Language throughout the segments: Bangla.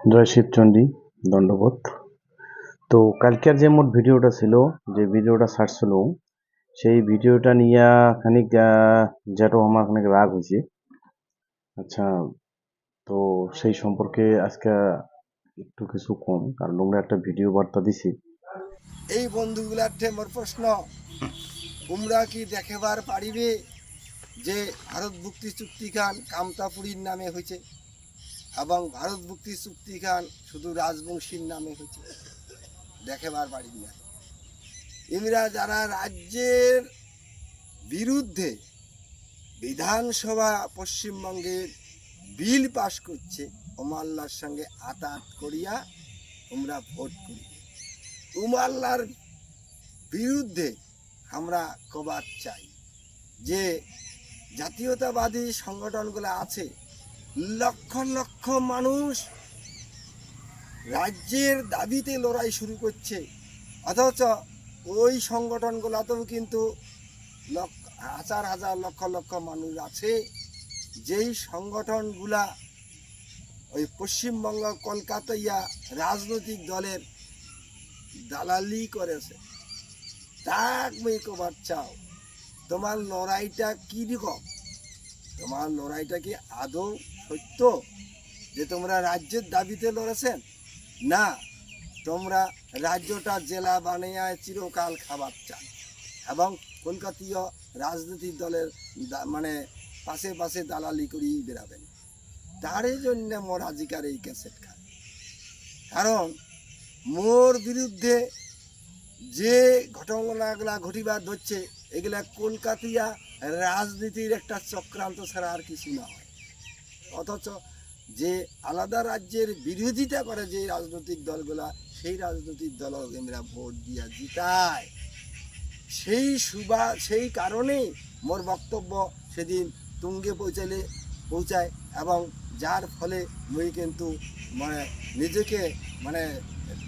জয় শিবচণ্ডী দণ্ডবোধ। তো কালকের যে মোট ভিডিওটা ছিল, যে ভিডিওটা ছাড়ছিল, সেই ভিডিওটা নিয়ে খানিক যেটা আমার খানিক রাগ হয়েছে। আচ্ছা, তো সেই সম্পর্কে আজকে একটু কিছু কম, কারণ তোমরা একটা ভিডিও বার্তা দিছি। এই বন্ধুগুলার মোর প্রশ্ন, তোমরা কি দেখাবার পারিবে যে ভারত মুক্তি চুক্তিখান কামতাপুরীর নামে হয়েছে এবং ভারত মুক্তি চুক্তিখান শুধু রাজবংশীর নামে হয়েছে? দেখাবার পারি না। এরা যারা রাজ্যের বিরুদ্ধে বিধানসভা পশ্চিমবঙ্গের বিল পাশ করছে, ওমাল্লার সঙ্গে আতাত করিয়া তোমরা ভোট করিবে। উমাল্লার বিরুদ্ধে আমরা কবাদ চাই যে জাতীয়তাবাদী সংগঠনগুলো আছে, লক্ষ লক্ষ মানুষ রাজ্যের দাবিতে লড়াই শুরু করছে, অথচ ওই সংগঠনগুলোতেও কিন্তু হাজার হাজার লক্ষ লক্ষ মানুষ আছে যেই সংগঠনগুলা ওই পশ্চিমবঙ্গ কলকাতাইয়া রাজনৈতিক দলের দালালি করেছে। তাক কবার চাও তোমার লড়াইটা কী রকম? তোমার লড়াইটা কি আদৌ সত্য যে তোমরা রাজ্যের দাবিতে লড়েছেন? না, তোমরা রাজ্যটা জেলা বানিয়ে চিরকাল খাবার চান এবং কলকাতীয় রাজনৈতিক দলের মানে পাশে পাশে দালালি করেই বেরাবেন। তারই জন্য মোর আজিকার এই ক্যাসেট খায়। কারণ মোর বিরুদ্ধে যে ঘটনাগুলা ঘটিবার ধরছে, এগুলা কলকাতিয়া রাজনীতির একটা চক্রান্ত ছাড়া আর কিছু না হয়। অথচ যে আলাদা রাজ্যের বিরোধিতা করে যে রাজনৈতিক দলগুলা, সেই রাজনৈতিক দল আমরা ভোট দিয়া জিতায়। সেই কারণে মোর বক্তব্য সেদিন তুঙ্গে পৌঁছায় এবং যার ফলে মুই কিন্তু মানে নিজেকে মানে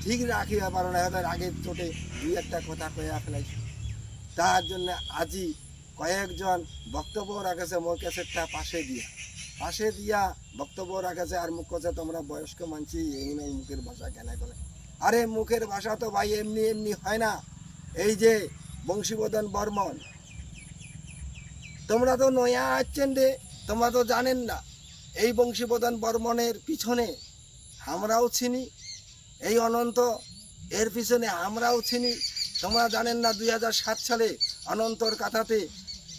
ঠিক রাখিয়া পারো না, আগের চোটে দুই একটা কথা কয়া ফেলাইছি। তার জন্য আজি কয়েকজন বক্তব্য রাখেছে মোর ক্যাসেটটা পাশে দিয়া বক্তব্য রাখেছে, আর মুখ কথা তোমরা বয়স্ক মানছি এমনি মুখের ভাষা কেন করে। আরে মুখের ভাষা তো ভাই এমনি এমনি হয় না। এই যে বংশীবদন বর্মন, তোমরা তো নয়া আসছেন রে, তোমরা তো জানেন না এই বংশীবদন বর্মনের পিছনে আমরাও চিনি, এই অনন্ত এর পিছনে আমরাও চিনি। তোমরা জানেন না 2007 সালে অনন্তর কথাতে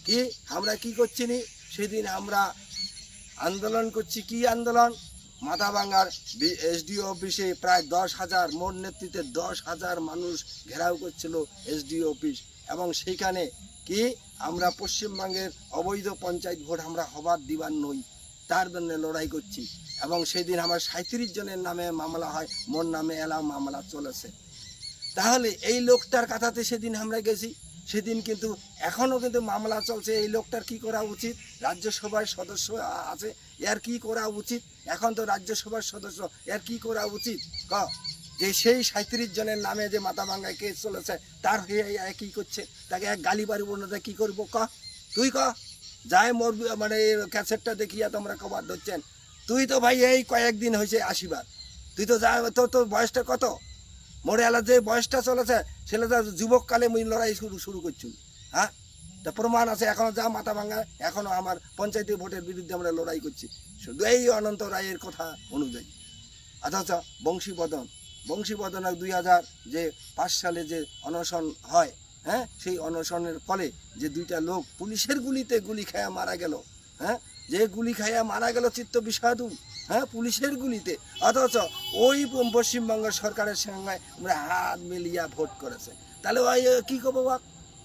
কি আমরা কি করছিনি? সেদিন আমরা আন্দোলন করছি। কি আন্দোলন? মাথাভাঙার এসডিও অফিসে প্রায় 10,000 মোর নেতৃত্বে 10,000 মানুষ ঘেরাও করছিল এসডিও অফিস, এবং সেইখানে কি আমরা পশ্চিমবঙ্গের অবৈধ পঞ্চায়েত ভোট আমরা হবার দিবার নই, তার জন্য লড়াই করছি। এবং সেদিন আমার 37 জনের নামে মামলা হয়, মোর নামে এলাও মামলা চলেছে। তাহলে এই লোকটার কথাতে সেদিন আমরা গেছি, সেদিন কিন্তু এখনও কিন্তু মামলা চলছে। এই লোকটার কি করা উচিত? রাজ্যসভার সদস্য আছে, এর কি করা উচিত? এখন তো রাজ্যসভার সদস্য, এর কি করা উচিত? যে সেই 37 জনের নামে যে মাথাভাঙ্গায় কেস চলেছে, তার হয়ে কি করছে? তাকে এক গালি বাড়ি বলতে কি করবো? তুই যাই মোর মানে ক্যাসেটটা দেখিয়া তোমরা কবার ধরছেন। তুই তো ভাই এই কয়েকদিন হয়েছে আসিবার, তুই তো যা, তোর বয়সটা কত? মোরে এলা যে বয়সটা চলেছে সেটা যুবককালে মুই লড়াই শুরু করছি। হ্যাঁ, তা প্রমাণ আছে, এখনো যা মাথা ভাঙা, এখনো আমার পঞ্চায়েতে ভোটের বিরুদ্ধে আমরা লড়াই করছি শুধু এই অনন্ত রায়ের কথা অনুযায়ী। অথচ বংশীবদন 2005 সালে যে অনশন হয়, হ্যাঁ, সেই অনশনের ফলে যে দুইটা লোক পুলিশের গুলিতে গুলি খায়া মারা গেল, হ্যাঁ, যে গুলি খাইয়া মারা গেল চিত্ত বিষাদু, হ্যাঁ, পুলিশের গুলিতে। অথচ ওই পশ্চিমবঙ্গ সরকারের সঙ্গে আমরা হাত মিলিয়া ভোট করেছে। তাহলে ওই কি কব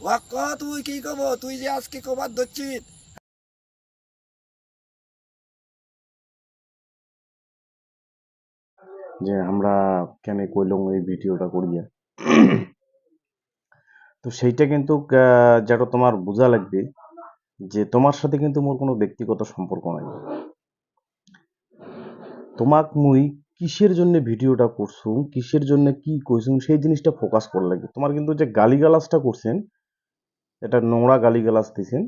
ওয়াক তুই কি কব? তুই যে আজকে কবার ধরছিস যে আমরা কেন কইলাম এই ভিডিওটা করিয়া, তো সেইটা কিন্তু যেটা তোমার বোঝা লাগবে যে তোমার সাথে কিন্তু মোর কোনো ব্যক্তিগত সম্পর্ক নাই। তোমাক মুই কিসের জন্য ভিডিওটা করছুম, কিসের জন্য কি কইছুম, সেই জিনিসটা ফোকাস করা লাগবে। তোমার কিন্তু যে গালিগালাজটা করছেন, এটা নোংরা গালিগালাজ দিছেন,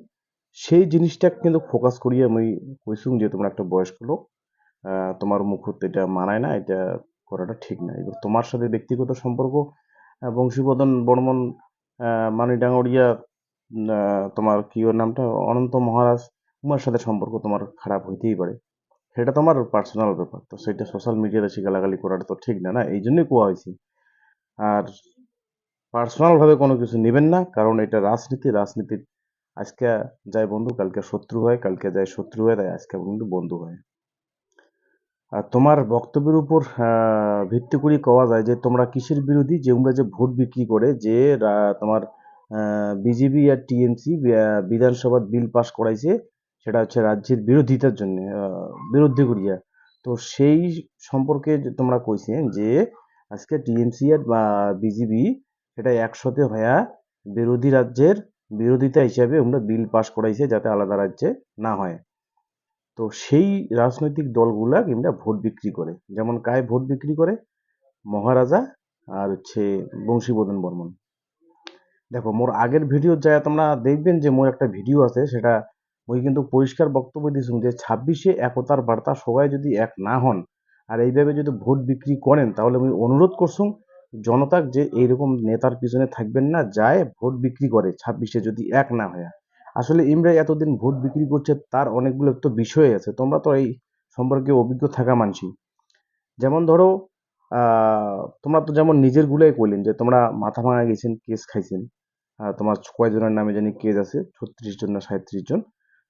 সেই জিনিসটা কিন্তু ফোকাস করিয়া আমি কইছুম যে তোমরা একটা বয়স্ক লোক, তোমার মুখত এটা মানায় না, এটা করাটা ঠিক না। এবার তোমার সাথে ব্যক্তিগত সম্পর্ক বংশীবদন বর্মন, মানি ডাঙরিয়া, তোমার কি ওর নামটা, অনন্ত মহারাজ, উমার সাথে সম্পর্ক তোমার খারাপ হইতেই পারে, সেটা তোমার পার্সোনাল ব্যাপার। তো সেটা সোশ্যাল মিডিয়াতে এসে গালাগালি করাটা তো ঠিক না, না? এই জন্যই কোয়া হয়েছে। আর পার্সোনাল ভাবে কোনো কিছু নেবেন না, কারণ এটা রাজনীতি। রাজনীতির আজকে যায় বন্ধু, কালকে শত্রু হয়, কালকে যায় শত্রু হয়, তাই আজকে কিন্তু বন্ধু হয়। আর তোমার বক্তব্যের উপর ভিত্তি করে কওয়া যায় যে তোমরা কিসের বিরোধী, যে তোমরা যে ভোট বিক্রি করে যে তোমার বিজেপি আর টিএমসি বিধানসভার বিল পাস করাইছে, সেটা হচ্ছে রাজ্যের বিরোধিতার জন্য, বিরুদ্ধে করিয়া। তো সেই সম্পর্কে যে তোমরা কইছে যে আজকে টিএমসি আর বিজেপি সেটা একসাথে হইয়া বিরোধী রাজ্যের বিরোধিতা হিসাবে আমরা বিল পাস করাইছে যাতে আলাদা রাজ্যে না হয়। তো সেই রাজনৈতিক দলগুলা কিংবা ভোট বিক্রি করে, যেমন কায় ভোট বিক্রি করে, মহারাজা আর হচ্ছে বংশীবদন বর্মন। দেখো মোর আগের ভিডিও যায় তোমরা দেখবেন যে মোর একটা ভিডিও আছে, সেটা ওই কিন্তু পরিষ্কার বক্তব্য দিয়েছি যে 26-এ একতার বার্তা, সবাই যদি এক না হন আর এইভাবে যদি ভোট বিক্রি করেন, তাহলে আমি অনুরোধ করছুম জনতাক যে এইরকম নেতার পিছনে থাকবেন না, যায় ভোট বিক্রি করে 26-এ যদি এক না হয়। আসলে ইমরা এতদিন ভোট বিক্রি করছে, তার অনেকগুলো তো বিষয় আছে, তোমরা তো এই সম্পর্কে অভিজ্ঞ থাকা মানসি। যেমন ধরো, তোমরা তো যেমন নিজের গুলাই কইলেন যে তোমরা মাথা ভাঙা গেছেন, কেস খাইছেন। তোমার কয়জনের নামে জানি কেস আছে, 36 জন না 37 জন।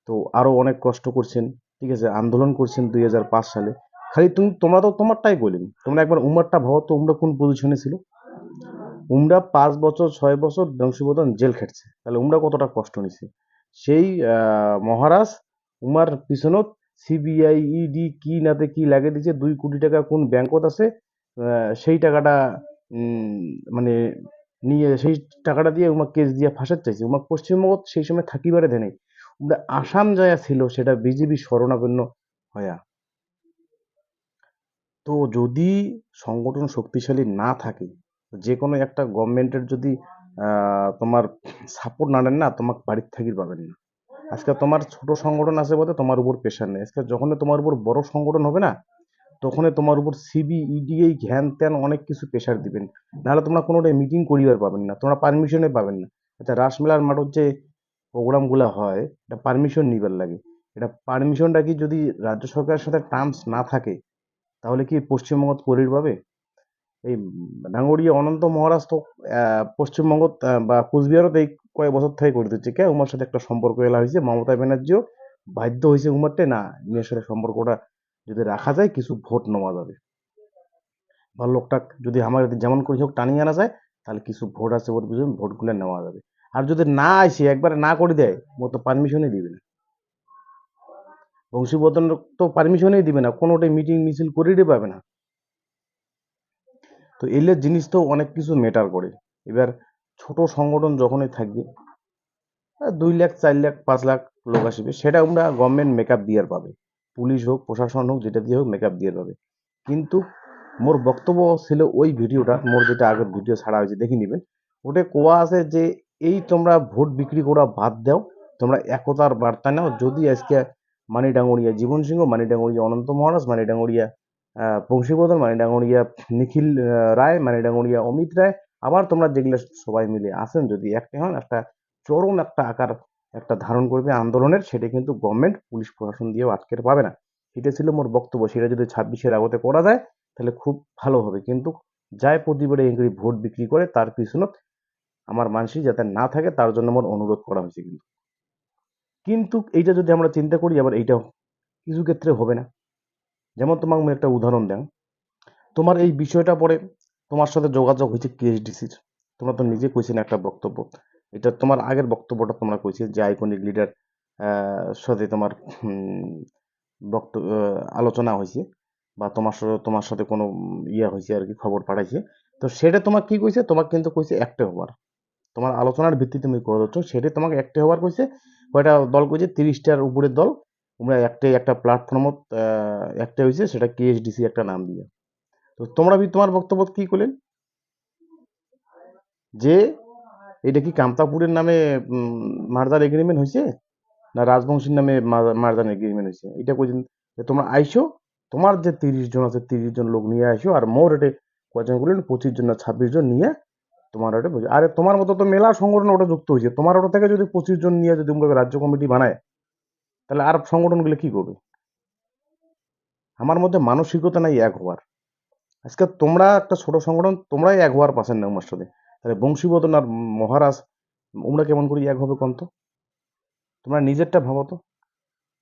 তো আরো অনেক কষ্ট করছেন, ঠিক আছে, আন্দোলন করছেন 2005 সালে। খালি তোমরা তো তোমারটাই কইলেন, তোমরা একবার উমারটা ভাবো তো, উমরা কোন পজিশনে ছিল। উমরা 5 বছর 6 বছর বংশীবদন জেল খেটছে, তাহলে উমরা কতটা কষ্ট নিছে। সেই মহারাজ উমার পিছনত সিবিআই ইডি কি নাতে কি লাগে দিছে, 2 কোটি টাকা কোন ব্যাংকত আছে, সেই টাকাটা উম, মানে নিয়ে সেই টাকাটা দিয়ে উমা কেস দিয়ে ফাঁসার চাইছে। উমা পশ্চিমবঙ্গত সেই সময় থাকিবারে দেয় নাই, উমরা আসাম যায়া ছিল, সেটা বিজেপি শরণাপন্ন হয়া। তো যদি সংগঠন শক্তিশালী না থাকে, যে কোনো একটা গভর্নমেন্টের যদি তোমার সাপোর্ট না নেন না, তোমাকে বাড়ির থাকির পাবেন না। আজকে তোমার ছোট সংগঠন আছে বলে তোমার উপর প্রেশার নেই, আজকে যখন তোমার উপর বড় সংগঠন হবে না, তখন তোমার উপর সিবি ইডি এই ঘ্যান ত্যান অনেক কিছু প্রেশার দিবেন। নাহলে তোমরা কোনোটাই মিটিং করিবার পাবেন না, তোমরা পারমিশনে পাবেন না। আচ্ছা, রাসমেলার মাঠত যে প্রোগ্রামগুলো হয়, এটা পারমিশন নিবার লাগে। এটা পারমিশনটা কি যদি রাজ্য সরকারের সাথে টার্মস না থাকে, তাহলে কি পশ্চিমবঙ্গ করির পাবে? এই ডাঙ্গরিয়া অনন্ত মহারাজ তো পশ্চিমবঙ্গ বা কুচবিহারত এই কয়েক বছর থেকে করে দিচ্ছে, কে উমার সাথে একটা সম্পর্ক এলা হয়েছে, মমতা ব্যানার্জিও বাধ্য হয়েছে উমারটে না, মেয়ের সাথে সম্পর্কটা যদি রাখা যায় কিছু ভোট নেওয়া যাবে, বা লোকটা যদি আমার যেমন করে হোক টানিয়ে আনা যায়, তাহলে কিছু ভোট আছে ওর পিছনে, ভোটগুলো নেওয়া যাবে। আর যদি না আসে একবারে না করে দেয়, ও তো পারমিশনই দিবে না। বংশীবদন তো পারমিশনই দিবে না, কোনোটাই মিটিং মিছিল করিয়ে পাবে না। তো এলে জিনিস তো অনেক কিছু ম্যাটার করে। এবার ছোট সংগঠন যখনই থাকবে, 2 লাখ 4 লাখ 5 লাখ লোক আসবে, সেটা আমরা গভর্নমেন্ট মেকআপ দিয়ে পাবে, পুলিশ হোক প্রশাসন হোক যেটা দিয়ে হোক মেকআপ দিয়ে পাবে। কিন্তু মোর বক্তব্য ছিল ওই ভিডিওটা, মোর যেটা আগের ভিডিও ছাড়া হয়েছে দেখে নিবেন, ওটা কোয়া আছে যে এই তোমরা ভোট বিক্রি করা বাদ দাও, তোমরা একতার বার্তা নাও। যদি আজকে মানি ডাঙ্গরিয়া জীবন সিংহ, মানি ডাঙ্গরিয়া অনন্ত মহারাজ, মানি ডাঙ্গরিয়া বংশীবদন, মানি ডাঙ্গরিয়া নিখিল রায়, মানি ডাঙ্গরিয়া অমিত রায়, আবার তোমরা যেগুলো সবাই মিলে আসেন, যদি একটা হন, একটা চরম একটা আকার একটা ধারণ করবে আন্দোলনের, সেটা কিন্তু গভর্নমেন্ট পুলিশ প্রশাসন দিয়েও আটকে পাবে না। এটা ছিল মোর বক্তব্য। সেটা যদি 26-এর আগতে করা যায়, তাহলে খুব ভালো হবে। কিন্তু যায় প্রতিবারে এগুলি ভোট বিক্রি করে, তার পিছনত আমার মানসি যাতে না থাকে, তার জন্য আমার অনুরোধ করা হয়েছে। কিন্তু কিন্তু এইটা যদি আমরা চিন্তা করি, আবার এইটাও কিছু ক্ষেত্রে হবে না। যেমন তোমাকে আমি একটা উদাহরণ দেন, তোমার এই বিষয়টা পরে তোমার সাথে যোগাযোগ হয়েছে কেএসডিসির, তোমরা তো নিজে কইছেন একটা বক্তব্য, এটা তোমার আগের বক্তব্যটা তোমরা কইছে যে আইকনিক লিডার সাথে তোমার বক্তব্য আলোচনা হয়েছে, বা তোমার সাথে কোনো ইয়া হয়েছে আর কি, খবর পাঠাইছে। তো সেটা তোমাকে কি কইছে, তোমাকে কিন্তু কইছে একটা হবার, তোমার আলোচনার ভিত্তিতে তুমি করে দিচ্ছ, সেটা তোমাকে একটা হবার কইছে। কয়টা দল কইছে, 30টার উপরের দল, তোমরা একটাই একটা প্ল্যাটফর্মত একটা হয়েছে, সেটা কেএসডিসি একটা নাম দিয়ে। তো তোমরা তোমার বক্তব্য কি করলেন যে এটা কি কামতাপুরের নামে মার্জার এগ্রিমেন্ট হয়েছে, না রাজবংশীর নামে মার্জার এগ্রিমেন্ট হয়েছে, এটা কইছেন যে তোমরা আইসো, তোমার যে 30 জন আছে 30 জন লোক নিয়ে আসো, আর মোর এটে কয়জন করলেন 25 জন না 26 জন নিয়ে তোমার ওটা বুঝে। আরে তোমার মতো তো মেলা সংগঠন ওটা যুক্ত হয়েছে, তোমার ওটা থেকে যদি 25 জন নিয়ে যদি তোমরা রাজ্য কমিটি বানায়, তাহলে আর সংগঠনগুলো কি করবে? আমার মধ্যে মানসিকতা নাই এক হওয়ার। আজকে তোমরা একটা ছোট সংগঠন, তোমরাই এক হওয়ার পাচ্ছেন না আমার সাথে, তাহলে বংশীবদন আর মহারাজ তোমরা কেমন করে এক হবে কন্ত? তোমরা নিজেরটা ভাবো তো।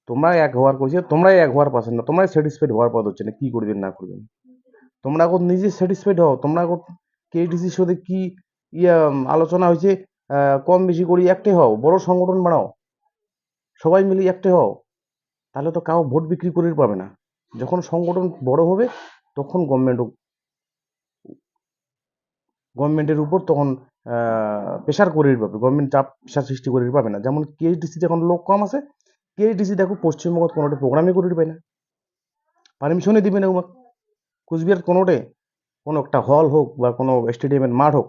তোমরা এক হওয়ার কইছে, তোমরাই এক হওয়ার পাচ্ছেন না, তোমরাই স্যাটিসফাইড হওয়ার পথ হচ্ছে না কি করবেন না করবেন। তোমরা এখন নিজে স্যাটিসফাইড হও, তোমরা এখন কেটিসির সাথে কি আলোচনা হয়েছে, কম বেশি করি একটাই হও, বড় সংগঠন বানাও, সবাই মিলে একটাই হও, তাহলে তো কাউ ভোট বিক্রি করে পাবে না। যখন সংগঠন বড় হবে তখন গভর্নমেন্টের উপর তখন প্রেশার করে পাবে, গভর্নমেন্ট চাপ প্রেশার সৃষ্টি করে পাবে না। যেমন কেএইচডিসিতে এখন লোক কম আছে, কেএইচডিসি দেখো পশ্চিমবঙ্গত কোনোটা প্রোগ্রামই করে পায় না, পারমিশনই দিবে না উমাক। কুচবিহার কোনোটে কোনো একটা হল হোক বা কোনো স্টেডিয়ামের মাঠ হোক,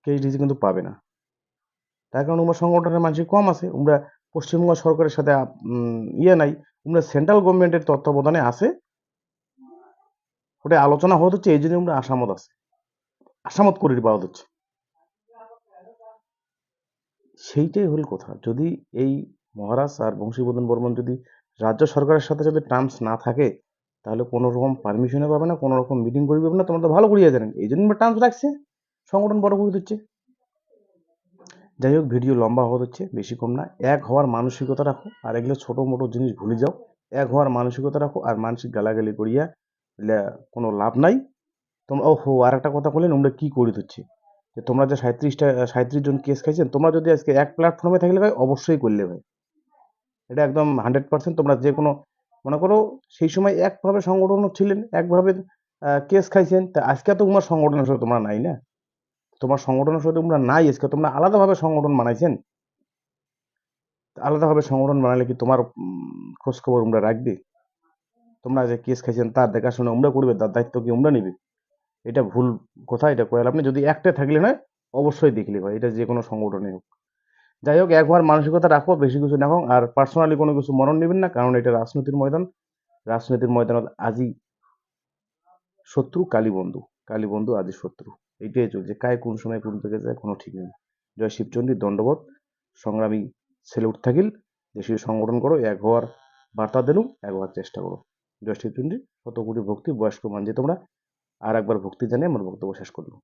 কেএইচডিসি কিন্তু পাবে না। তার কারণ উমার সংগঠনের মানুষ কম আছে, উমরা পশ্চিমবঙ্গ সরকারের সাথে নাই, উমরা সেন্ট্রাল গভর্নমেন্টের তত্ত্বাবধানে আছে, ওটা আলোচনা হতে হচ্ছে, এই জন্য আমরা আসামত আছে, আসামত করে পাওয়া হচ্ছে। সেইটাই হল কথা। যদি এই মহারাজ আর বংশীবদন বর্মন যদি রাজ্য সরকারের সাথে যদি টার্মস না থাকে, তাহলে কোনো রকম পারমিশনে পাবে না, কোনো রকম মিটিং করে পাবে না, তোমরা তো ভালো করিয়া জানেন, এই জন্য টার্মস রাখছে, সংগঠন বড় করে দিচ্ছে। যাই হোক, ভিডিও লম্বা হওয়া হচ্ছে, বেশি কম না। এক হওয়ার মানসিকতা রাখো, আর এগুলো ছোটো মোটো জিনিস ভুলে যাও। এক হওয়ার মানসিকতা রাখো, আর মানসিক গালাগালি করিয়া কোনো লাভ নাই। তোমরা ওহো আর একটা কথা বললেন, আমরা কি করে দিচ্ছি যে তোমরা যে 37 জন কেস খাইছেন, তোমরা যদি আজকে এক প্ল্যাটফর্মে থাকলে ভাই অবশ্যই করলে ভাই, এটা একদম 100%। তোমরা যে কোনো মনে করো সেই সময় একভাবে সংগঠন ছিলেন, একভাবে কেস খাইছেন, তা আজকে তো তোমার সংগঠনের সাথে তোমরা নাই না, তোমার সংগঠনের সাথে তোমরা নাই, আজকে তোমরা আলাদাভাবে সংগঠন বানাইছেন। আলাদাভাবে সংগঠন বানালে কি তোমার খোঁজ খবর আমরা রাখবে? তোমরা যে কেস খাইছেন তার দেখাশোনা আমরা করবে, তার দায়িত্ব কি আমরা নিবে? এটা ভুল কথা, এটা কয়াল আপনি যদি একটা থাকলে নয় অবশ্যই দেখলে হয়, এটা যে কোনো সংগঠনে হোক। যাই হোক, একবার মানসিকতা রাখো, বেশি কিছু না হোক, আর পার্সোনালি কোনো কিছু মরণ নেবেন না, কারণ এটা রাজনীতির ময়দান। রাজনীতির ময়দানত আজি শত্রু কালী বন্ধু, কালী বন্ধু আজি শত্রু, এইটাই চলছে। কায় কোন সময় কোন দিকে যায় কোনো ঠিক নেই। জয় শিবচন্ডী, দণ্ডবোধ। সংগ্রামী ছেলে উঠ থাকিল, দেশীয় সংগঠন করো, এক হওয়ার বার্তা দিলুম, এক হওয়ার চেষ্টা করো। জয় শিবচন্ডী, শত কোটি ভক্তি, বয়স্ক মানছি তোমরা। আর একবার ভক্তি জানিয়ে আমার বক্তব্য শেষ করলাম।